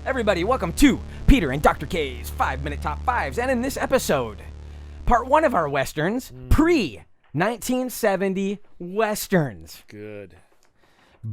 Everybody, welcome to Peter and Dr. K's 5-Minute Top 5s. And in this episode, part 1 of our Westerns, pre-1970 Westerns. Good.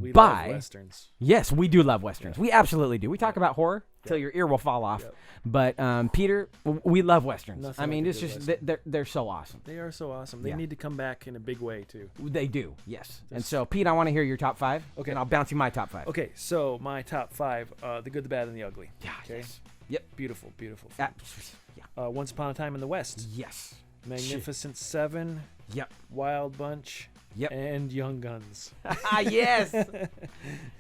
We love Westerns. Yes, we do love Westerns. Yeah. We absolutely do. We talk about horror till your ear will fall off. Yep. But, Peter, we love Westerns. Nothing I mean, like it's a good just, Western. they're so awesome. They are so awesome. They Yeah. need to come back in a big way, too. They do, yes. And so, Pete, I want to hear your top 5. Okay. And I'll bounce you my top 5. Okay, so my top 5, The Good, the Bad, and the Ugly. Yeah, Okay. yes. Yep. Beautiful, beautiful. film. Yeah. Once Upon a Time in the West. Yes. Magnificent Seven. Yep. Wild Bunch. Yep. And Young Guns. Yes.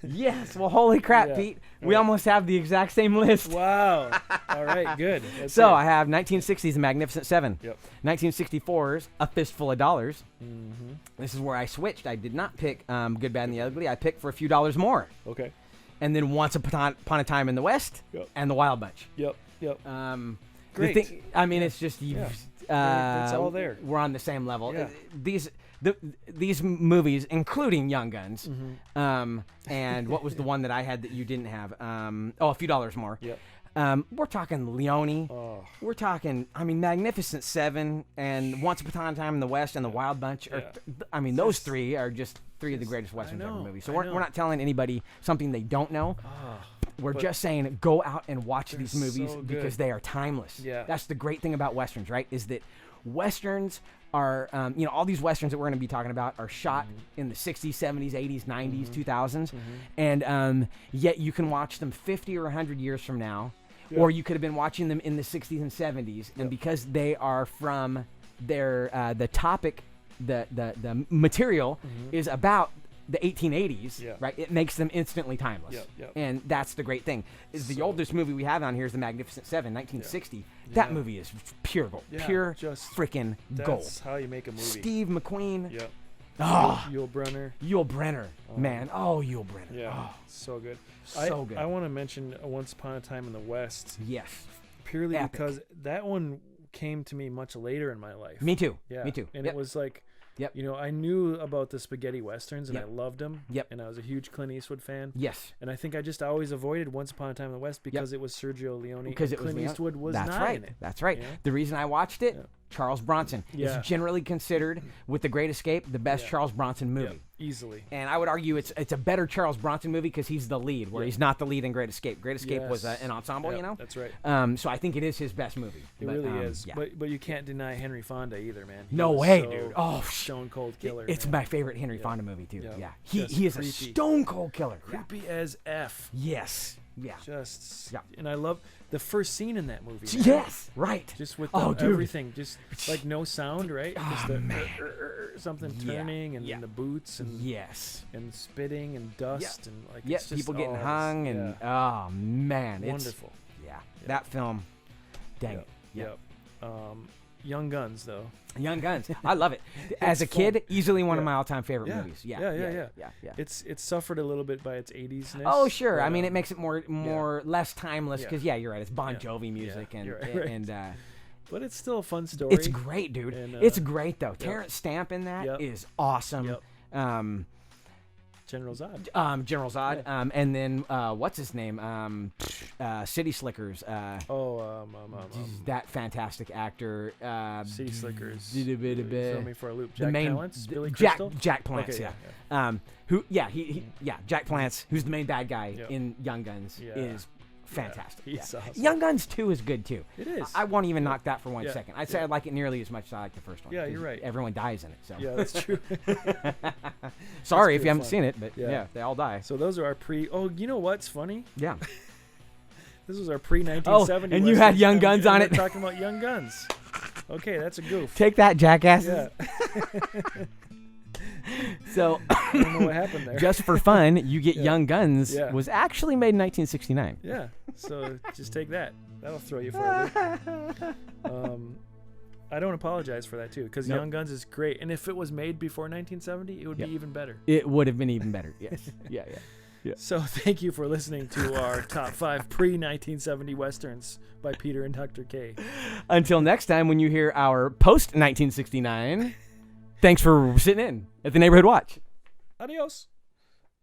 Yes. Well, holy crap, Yeah. Pete. We almost have the exact same list. Wow. All right, good. That's So it. I have 1960s, Magnificent Seven. Yep. 1964's A Fistful of Dollars. Mm-hmm. This is where I switched. I did not pick Good, Bad, and the Ugly. I picked for a few dollars more. Okay. And then Once Upon a Time in the West Yep. and The Wild Bunch. Yep. Yep. The Great. I mean, it's just Yeah. It's uh, all there. We're on the same level. Yeah. These movies, including Young Guns, Mm-hmm. and what was the one that I had that you didn't have? A Few Dollars More. Yep. We're talking Leone. Oh. We're talking, Magnificent Seven and Once Upon a Time in the West and The Wild Bunch. Yeah. Those three are just three of the greatest Westerns ever know, movies. So I we're know. not telling anybody something they don't know. We're But just saying go out and watch they're these movies so because good. they are timeless. Yeah. That's the great thing about Westerns, right? Is that Westerns are, all these Westerns that we're going to be talking about are shot in the 60s, 70s, 80s, 90s, 2000s. And yet you can watch them 50 or 100 years from now. Yeah. Or you could have been watching them in the 60s and 70s. And because they are from their, the topic, the material is about the 1880s, Yeah. right? It makes them instantly timeless. Yep, yep. And that's the great thing. Is the oldest movie we have on here is The Magnificent Seven, 1960. That Yeah. movie is pure gold. Yeah, Pure just- freaking That's gold. how you make a movie. Steve McQueen. Yep. Oh, Yul Brynner. Yul Brynner. Man. Oh, Yul Brynner. Yeah. Oh, So good. so good. I want to mention Once Upon a Time in the West yes. purely Epic. because that one came to me much later in my life. Me too. Yeah. Me too. And Yep. it was like, Yep. I knew about the spaghetti westerns and Yep. I loved them. Yep. And I was a huge Clint Eastwood fan. Yes. And I think I just always avoided Once Upon a Time in the West because it was Sergio Leone. Because and it was Clint Leone. Eastwood was That's not right. in it. That's right. Yeah. The reason I watched it, Yeah. Charles Bronson Yeah. is generally considered, with The Great Escape, the best Yeah. Charles Bronson movie. Yep. Easily. And I would argue it's a better Charles Bronson movie because he's the lead, where Yeah. he's not the lead in Great Escape. Great Escape was Yes. an ensemble, Yep, That's right. So I think it is his best movie. It But, really is. Yeah. But you can't deny Henry Fonda either, man. He No was way, so dude. Oh, stone cold killer. It's man. my favorite Henry Yeah. Fonda movie too. Yeah. Yeah, Just he is a creepy. stone cold killer. Yeah. creepy as F. Yes. Yeah. Just Yeah. and I love the first scene in that movie. man. Yes. Right. Just with Oh, dude. everything, just like no sound, right? Just the man. something Yeah. turning and Yeah. then the boots and Yes. spitting and dust and like Yeah. it's just People getting oh, hung it's- and yeah. oh man, Wonderful. It's yeah. That film. Dang. Yep. Yep. Yep. Young Guns though. Young Guns. I love it. As a It's kid, fun. easily one of Yeah. my all-time favorite Yeah. movies. Yeah. Yeah. It's suffered a little bit by its 80s-ness. Oh sure. but, I mean, it makes it more less timeless Yeah. because you're right. It's Bon Yeah. Jovi music Yeah, and you're right. and but it's still a fun story. it's great, dude. And, It's great though. Terrence Stamp in that Yep. is awesome. Yep. General Zod. General Zod. And then what's his name? City Slickers. That fantastic actor. City Slickers. Throw Throw me for a loop. the Jack main Palance? Billy Crystal? Jack Palance, Okay, yeah. Jack Palance, who's the main bad guy Yep. in Young Guns, Yeah. is fantastic. he's awesome. Young Guns 2 is good too. It is. I won't even knock that for 1 Yeah. second. I'd say Yeah. I like it nearly as much as I like the first one. Yeah, 'cause you're right. Everyone dies in it. So Yeah, that's true. sorry if pretty you haven't fun. seen it, but Yeah. yeah, they all die. So those are our Oh, you know what's funny? Yeah. This was our pre-1970. and you had Westerns, Young and- Guns and on we're it. talking about Young Guns. Okay, that's a goof. Take that, jackasses. Yeah. So I don't know what happened there. just for fun, you get Yeah. Young Guns Yeah. was actually made in 1969. Yeah. So just take that. That'll throw you for a loop. I don't apologize for that too, because Nope. Young Guns is great, and if it was made before 1970, it would Yep. be even better. It would have been even better. Yes. Yeah. Yeah. So thank you for listening to our top 5 pre-1970 westerns by Peter and Dr. K. Until next time, when you hear our post 1969, thanks for sitting in at the Neighborhood Watch. Adios.